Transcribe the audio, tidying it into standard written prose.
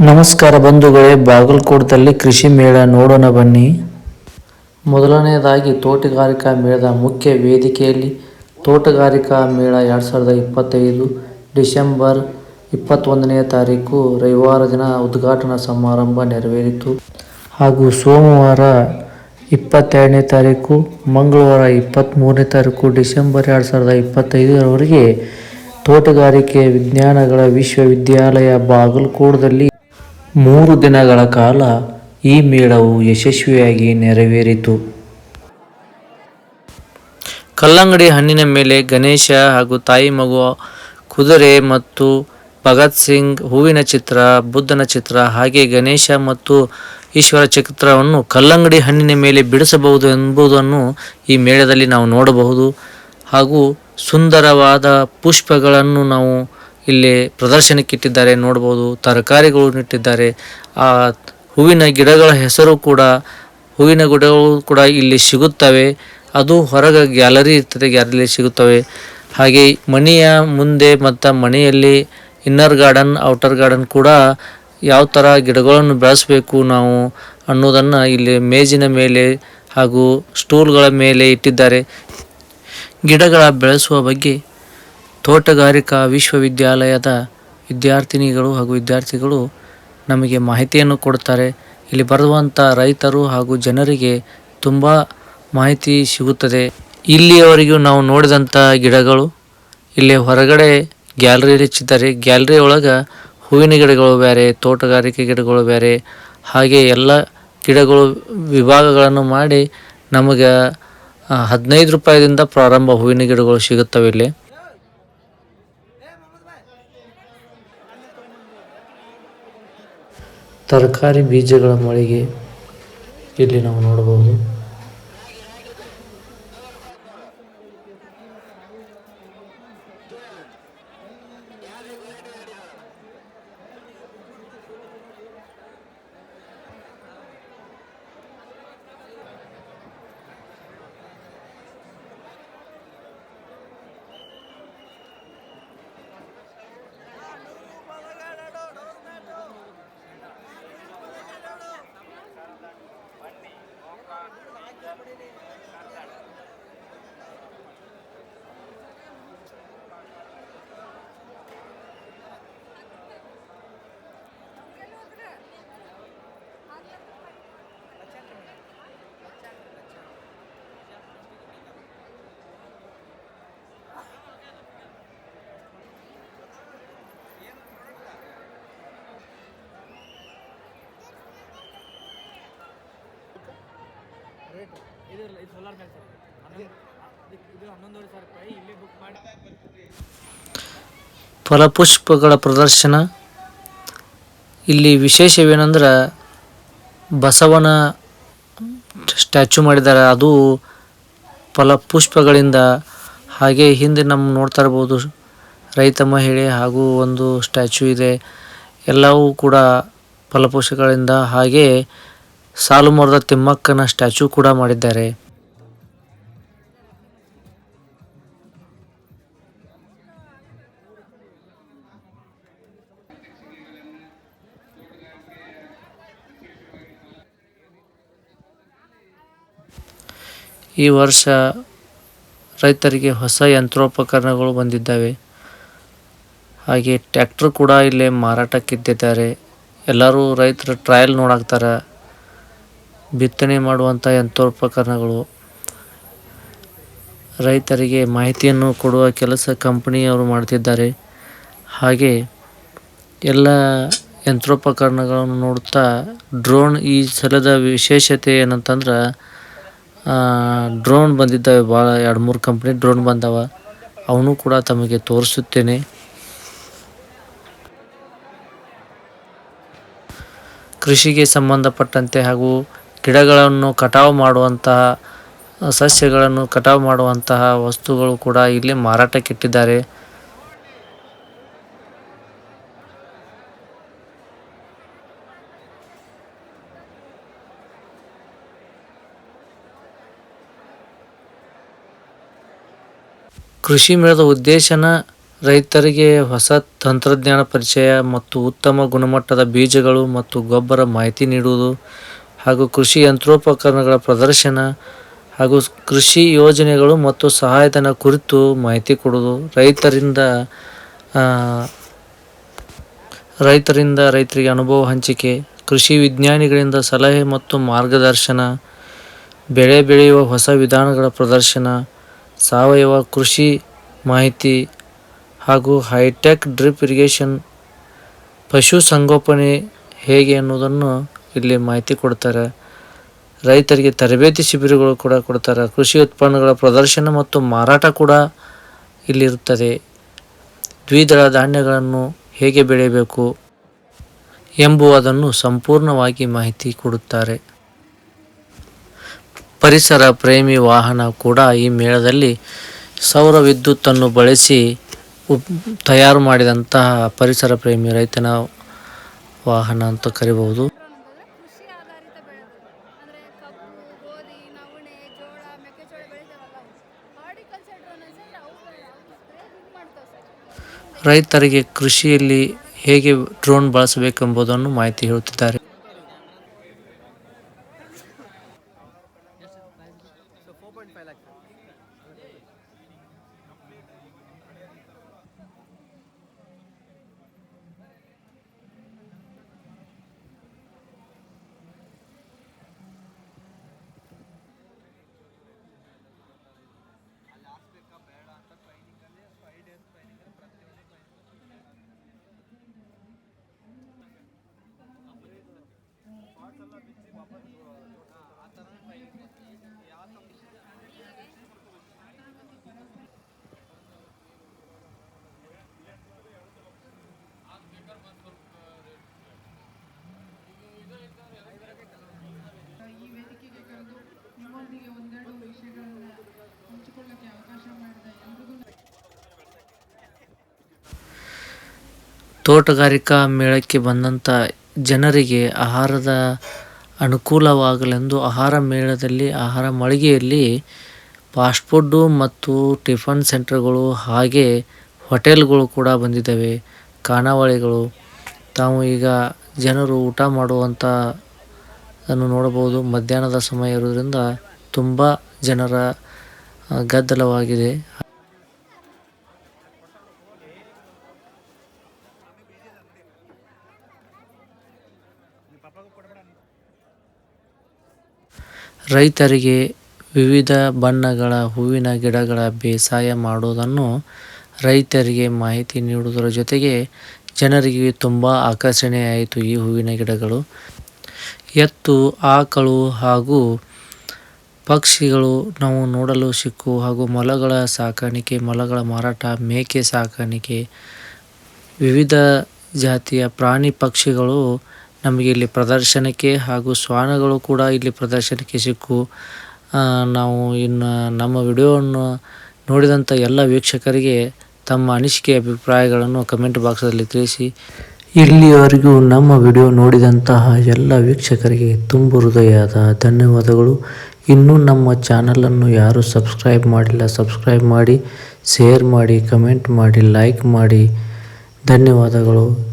ನಮಸ್ಕಾರ ಬಂಧುಗಳೇ, ಬಾಗಲಕೋಟದಲ್ಲಿ ಕೃಷಿ ಮೇಳ ನೋಡೋಣ ಬನ್ನಿ. ಮೊದಲನೆಯದಾಗಿ ತೋಟಗಾರಿಕಾ ಮೇಳದ ಮುಖ್ಯ ವೇದಿಕೆಯಲ್ಲಿ ತೋಟಗಾರಿಕಾ ಮೇಳ 2025 ಡಿಸೆಂಬರ್ 21ನೇ ತಾರೀಕು ರವಿವಾರ ದಿನ ಉದ್ಘಾಟನಾ ಸಮಾರಂಭ ನೆರವೇರಿತು. ಹಾಗೂ ಸೋಮವಾರ 22ನೇ ತಾರೀಕು, ಮಂಗಳವಾರ 23ನೇ ತಾರೀಕು ಡಿಸೆಂಬರ್ 2025ರವರೆಗೆ ತೋಟಗಾರಿಕೆ ವಿಜ್ಞಾನಗಳ ವಿಶ್ವವಿದ್ಯಾಲಯ ಬಾಗಲಕೋಟದಲ್ಲಿ 3 ದಿನಗಳ ಕಾಲ ಈ ಮೇಳವು ಯಶಸ್ವಿಯಾಗಿ ನೆರವೇರಿತು. ಕಲ್ಲಂಗಡಿ ಹಣ್ಣಿನ ಮೇಲೆ ಗಣೇಶ ಹಾಗೂ ತಾಯಿ ಮಗು, ಕುದುರೆ ಮತ್ತು ಭಗತ್ ಸಿಂಗ್, ಹೂವಿನ ಚಿತ್ರ, ಬುದ್ಧನ ಚಿತ್ರ, ಹಾಗೆ ಗಣೇಶ ಮತ್ತು ಈಶ್ವರ ಚಿತ್ರವನ್ನು ಕಲ್ಲಂಗಡಿ ಹಣ್ಣಿನ ಮೇಲೆ ಬಿಡಿಸಬಹುದು ಎಂಬುದನ್ನು ಈ ಮೇಳದಲ್ಲಿ ನಾವು ನೋಡಬಹುದು. ಹಾಗೂ ಸುಂದರವಾದ ಪುಷ್ಪಗಳನ್ನು ನಾವು ಇಲ್ಲಿ ಪ್ರದರ್ಶನಕ್ಕಿಟ್ಟಿದ್ದಾರೆ ನೋಡಬಹುದು. ತರಕಾರಿಗಳು ಇಟ್ಟಿದ್ದಾರೆ. ಆ ಹೂವಿನ ಗಿಡಗಳ ಹೆಸರು ಕೂಡ, ಹೂವಿನ ಗಿಡಗಳು ಕೂಡ ಇಲ್ಲಿ ಸಿಗುತ್ತವೆ. ಅದು ಹೊರಗೆ ಗ್ಯಾಲರಿ ಇರ್ತದೆ, ಗ್ಯಾಲರಿ ಸಿಗುತ್ತವೆ. ಹಾಗೆ ಮನೆಯ ಮುಂದೆ ಮತ್ತು ಮನೆಯಲ್ಲಿ ಇನ್ನರ್ ಗಾರ್ಡನ್, ಔಟರ್ ಗಾರ್ಡನ್ ಕೂಡ ಯಾವ ಥರ ಗಿಡಗಳನ್ನು ಬೆಳೆಸಬೇಕು ನಾವು ಅನ್ನೋದನ್ನು ಇಲ್ಲಿ ಮೇಜಿನ ಮೇಲೆ ಹಾಗೂ ಸ್ಟೂಲ್ಗಳ ಮೇಲೆ ಇಟ್ಟಿದ್ದಾರೆ. ಗಿಡಗಳ ಬೆಳೆಸುವ ಬಗ್ಗೆ ತೋಟಗಾರಿಕಾ ವಿಶ್ವವಿದ್ಯಾಲಯದ ವಿದ್ಯಾರ್ಥಿನಿಗಳು ಹಾಗೂ ವಿದ್ಯಾರ್ಥಿಗಳು ನಮಗೆ ಮಾಹಿತಿಯನ್ನು ಕೊಡ್ತಾರೆ. ಇಲ್ಲಿ ಬರುವಂಥ ರೈತರು ಹಾಗೂ ಜನರಿಗೆ ತುಂಬ ಮಾಹಿತಿ ಸಿಗುತ್ತದೆ. ಇಲ್ಲಿಯವರೆಗೂ ನಾವು ನೋಡಿದಂಥ ಗಿಡಗಳು ಇಲ್ಲಿ ಹೊರಗಡೆ ಗ್ಯಾಲರಿಯಲ್ಲಿ ಹಚ್ಚಿದ್ದಾರೆ. ಗ್ಯಾಲರಿ ಒಳಗೆ ಹೂವಿನ ಗಿಡಗಳು ಬೇರೆ, ತೋಟಗಾರಿಕೆ ಗಿಡಗಳು ಬೇರೆ, ಹಾಗೆ ಎಲ್ಲ ಗಿಡಗಳು ವಿಭಾಗಗಳನ್ನು ಮಾಡಿ ನಮಗೆ 15 ರೂಪಾಯಿದಿಂದ ಪ್ರಾರಂಭ ಹೂವಿನ ಗಿಡಗಳು ಸಿಗುತ್ತವೆ ಇಲ್ಲಿ. ತರಕಾರಿ ಬೀಜಗಳ ಮಳಿಗೆ ಇಲ್ಲಿ ನಾವು ನೋಡಬಹುದು. ಫಲಪುಷ್ಪಗಳ ಪ್ರದರ್ಶನ. ಇಲ್ಲಿ ವಿಶೇಷವೇನೆಂದ್ರೆ ಬಸವನ ಸ್ಟ್ಯಾಚು ಮಾಡಿದ್ದಾರೆ, ಅದು ಫಲಪುಷ್ಪಗಳಿಂದ. ಹಾಗೆ ಹಿಂದೆ ನಮ್ಮ ನೋಡ್ತಾ ಇರ್ಬೋದು ರೈತ ಮಹಿಳೆ ಹಾಗೂ ಒಂದು ಸ್ಟ್ಯಾಚು ಇದೆ. ಎಲ್ಲವೂ ಕೂಡ ಫಲಪುಷ್ಪಗಳಿಂದ. ಹಾಗೆ ಸಾಲು ಮರದ ತಿಮ್ಮಕ್ಕನ ಸ್ಟ್ಯಾಚು ಕೂಡ ಮಾಡಿದ್ದಾರೆ. ಈ ವರ್ಷ ರೈತರಿಗೆ ಹೊಸ ಯಂತ್ರೋಪಕರಣಗಳು ಬಂದಿದ್ದಾವೆ. ಹಾಗೆ ಟ್ರ್ಯಾಕ್ಟರ್ ಕೂಡ ಇಲ್ಲೇ ಮಾರಾಟಕ್ಕಿದ್ದಾರೆ. ಎಲ್ಲರೂ ರೈತರು ಟ್ರಯಲ್ ನೋಡಾಕ್ತಾರೆ. ಬಿತ್ತನೆ ಮಾಡುವಂಥ ಯಂತ್ರೋಪಕರಣಗಳು, ರೈತರಿಗೆ ಮಾಹಿತಿಯನ್ನು ಕೊಡುವ ಕೆಲಸ ಕಂಪನಿಯವರು ಮಾಡ್ತಿದ್ದಾರೆ. ಹಾಗೆ ಎಲ್ಲ ಯಂತ್ರೋಪಕರಣಗಳನ್ನು ನೋಡುತ್ತಾ ಡ್ರೋನ್, ಈ ಸಲದ ವಿಶೇಷತೆ ಏನಂತಂದ್ರೆ ಡ್ರೋನ್ ಬಂದಿದ್ದಾವೆ. ಭಾಳ 2-3 ಕಂಪ್ನಿ ಡ್ರೋನ್ ಬಂದವ. ಅವನು ಕೂಡ ತಮಗೆ ತೋರಿಸುತ್ತೇನೆ. ಕೃಷಿಗೆ ಸಂಬಂಧಪಟ್ಟಂತೆ ಹಾಗೂ ಗಿಡಗಳನ್ನು ಕಟಾವು ಮಾಡುವಂತಹ, ಸಸ್ಯಗಳನ್ನು ಕಟಾವು ಮಾಡುವಂತಹ ವಸ್ತುಗಳು ಕೂಡ ಇಲ್ಲಿ ಮಾರಾಟಕ್ಕಿಟ್ಟಿದ್ದಾರೆ. ಕೃಷಿ ಮೇಳದ ಉದ್ದೇಶನ ರೈತರಿಗೆ ಹೊಸ ತಂತ್ರಜ್ಞಾನ ಪರಿಚಯ ಮತ್ತು ಉತ್ತಮ ಗುಣಮಟ್ಟದ ಬೀಜಗಳು ಮತ್ತು ಗೊಬ್ಬರ ಮಾಹಿತಿ ನೀಡುವುದು ಹಾಗೂ ಕೃಷಿ ಯಂತ್ರೋಪಕರಣಗಳ ಪ್ರದರ್ಶನ ಹಾಗೂ ಕೃಷಿ ಯೋಜನೆಗಳು ಮತ್ತು ಸಹಾಯಧನ ಕುರಿತು ಮಾಹಿತಿ ಕೊಡುವುದು, ರೈತರಿಗೆ ಅನುಭವ ಹಂಚಿಕೆ, ಕೃಷಿ ವಿಜ್ಞಾನಿಗಳಿಂದ ಸಲಹೆ ಮತ್ತು ಮಾರ್ಗದರ್ಶನ, ಬೆಳೆ ಬೆಳೆಯುವ ಹೊಸ ವಿಧಾನಗಳ ಪ್ರದರ್ಶನ, ಸಾವಯವ ಕೃಷಿ ಮಾಹಿತಿ ಹಾಗೂ ಹೈಟೆಕ್ ಡ್ರಿಪ್ ಇರಿಗೇಷನ್, ಪಶು ಸಂಗೋಪನೆ ಹೇಗೆ ಅನ್ನೋದನ್ನು ಇಲ್ಲಿ ಮಾಹಿತಿ ಕೊಡ್ತಾರೆ. ರೈತರಿಗೆ ತರಬೇತಿ ಶಿಬಿರಗಳು ಕೂಡ ಕೊಡ್ತಾರೆ. ಕೃಷಿ ಉತ್ಪನ್ನಗಳ ಪ್ರದರ್ಶನ ಮತ್ತು ಮಾರಾಟ ಕೂಡ ಇಲ್ಲಿರುತ್ತದೆ. ದ್ವಿದಳ ಧಾನ್ಯಗಳನ್ನು ಹೇಗೆ ಬೆಳೆಯಬೇಕು ಎಂಬುದನ್ನು ಸಂಪೂರ್ಣವಾಗಿ ಮಾಹಿತಿ ಕೊಡುತ್ತಾರೆ. ಪರಿಸರ ಪ್ರೇಮಿ ವಾಹನ ಕೂಡ ಈ ಮೇಳದಲ್ಲಿ ಸೌರ ವಿದ್ಯುತ್ತನ್ನು ಬಳಸಿ ತಯಾರು ಮಾಡಿದಂತಹ ಪರಿಸರ ಪ್ರೇಮಿ ರೈತನ ವಾಹನ ಅಂತ ಕರಿಬಹುದು. ರೈತರಿಗೆ ಕೃಷಿಯಲ್ಲಿ ಹೇಗೆ ಡ್ರೋನ್ ಬಳಸಬೇಕೆಂಬುದನ್ನು ಮಾಹಿತಿ ಹೇಳುತ್ತಿದ್ದಾರೆ. ತೋಟಗಾರಿಕಾ ಮೇಳಕ್ಕೆ ಬಂದಂಥ ಜನರಿಗೆ ಆಹಾರದ ಅನುಕೂಲವಾಗಲೆಂದು ಆಹಾರ ಮೇಳದಲ್ಲಿ, ಆಹಾರ ಮಳಿಗೆಯಲ್ಲಿ ಫಾಸ್ಟ್ ಫುಡ್ಡು ಮತ್ತು ಟಿಫನ್ ಸೆಂಟರ್ಗಳು ಹಾಗೆ ಹೋಟೆಲ್ಗಳು ಕೂಡ ಬಂದಿದ್ದಾವೆ, ಖಾನಾವಳಿಗಳು. ತಾವು ಈಗ ಜನರು ಊಟ ಮಾಡುವಂಥದ್ದನ್ನು ನೋಡಬಹುದು. ಮಧ್ಯಾಹ್ನದ ಸಮಯ ಇರೋದ್ರಿಂದ ತುಂಬ ಜನರ ಗದ್ದಲವಾಗಿದೆ. ರೈತರಿಗೆ ವಿವಿಧ ಬಣ್ಣಗಳ ಹೂವಿನ ಗಿಡಗಳ ಬೇಸಾಯ ಮಾಡುವುದನ್ನು ರೈತರಿಗೆ ಮಾಹಿತಿ ನೀಡುವುದರ ಜೊತೆಗೆ ಜನರಿಗೆ ತುಂಬ ಆಕರ್ಷಣೆಯಾಯಿತು. ಈ ಹೂವಿನ ಗಿಡಗಳು, ಎತ್ತು, ಆಕಳು ಹಾಗೂ ಪಕ್ಷಿಗಳು ನಾವು ನೋಡಲು ಸಿಕ್ಕು ಹಾಗೂ ಮೊಲಗಳ ಸಾಕಾಣಿಕೆ, ಮೊಲಗಳ ಮಾರಾಟ, ಮೇಕೆ ಸಾಕಾಣಿಕೆ, ವಿವಿಧ ಜಾತಿಯ ಪ್ರಾಣಿ ಪಕ್ಷಿಗಳು ನಮಗೆ ಇಲ್ಲಿ ಪ್ರದರ್ಶನಕ್ಕೆ ಹಾಗೂ ಶ್ವಾನಗಳು ಕೂಡ ಇಲ್ಲಿ ಪ್ರದರ್ಶನಕ್ಕೆ ಸಿಕ್ಕು. ನಾವು ಇನ್ನು ನಮ್ಮ ವಿಡಿಯೋವನ್ನು ನೋಡಿದಂಥ ಎಲ್ಲ ವೀಕ್ಷಕರಿಗೆ ತಮ್ಮ ಅನಿಸಿಕೆ ಅಭಿಪ್ರಾಯಗಳನ್ನು ಕಮೆಂಟ್ ಬಾಕ್ಸಲ್ಲಿ ತಿಳಿಸಿ. ಇಲ್ಲಿಯವರೆಗೂ ನಮ್ಮ ವಿಡಿಯೋ ನೋಡಿದಂತಹ ಎಲ್ಲ ವೀಕ್ಷಕರಿಗೆ ತುಂಬು ಹೃದಯದ ಧನ್ಯವಾದಗಳು. ಇನ್ನೂ ನಮ್ಮ ಚಾನಲನ್ನು ಯಾರು ಸಬ್ಸ್ಕ್ರೈಬ್ ಮಾಡಿಲ್ಲ, ಸಬ್ಸ್ಕ್ರೈಬ್ ಮಾಡಿ, ಶೇರ್ ಮಾಡಿ, ಕಮೆಂಟ್ ಮಾಡಿ, ಲೈಕ್ ಮಾಡಿ. ಧನ್ಯವಾದಗಳು.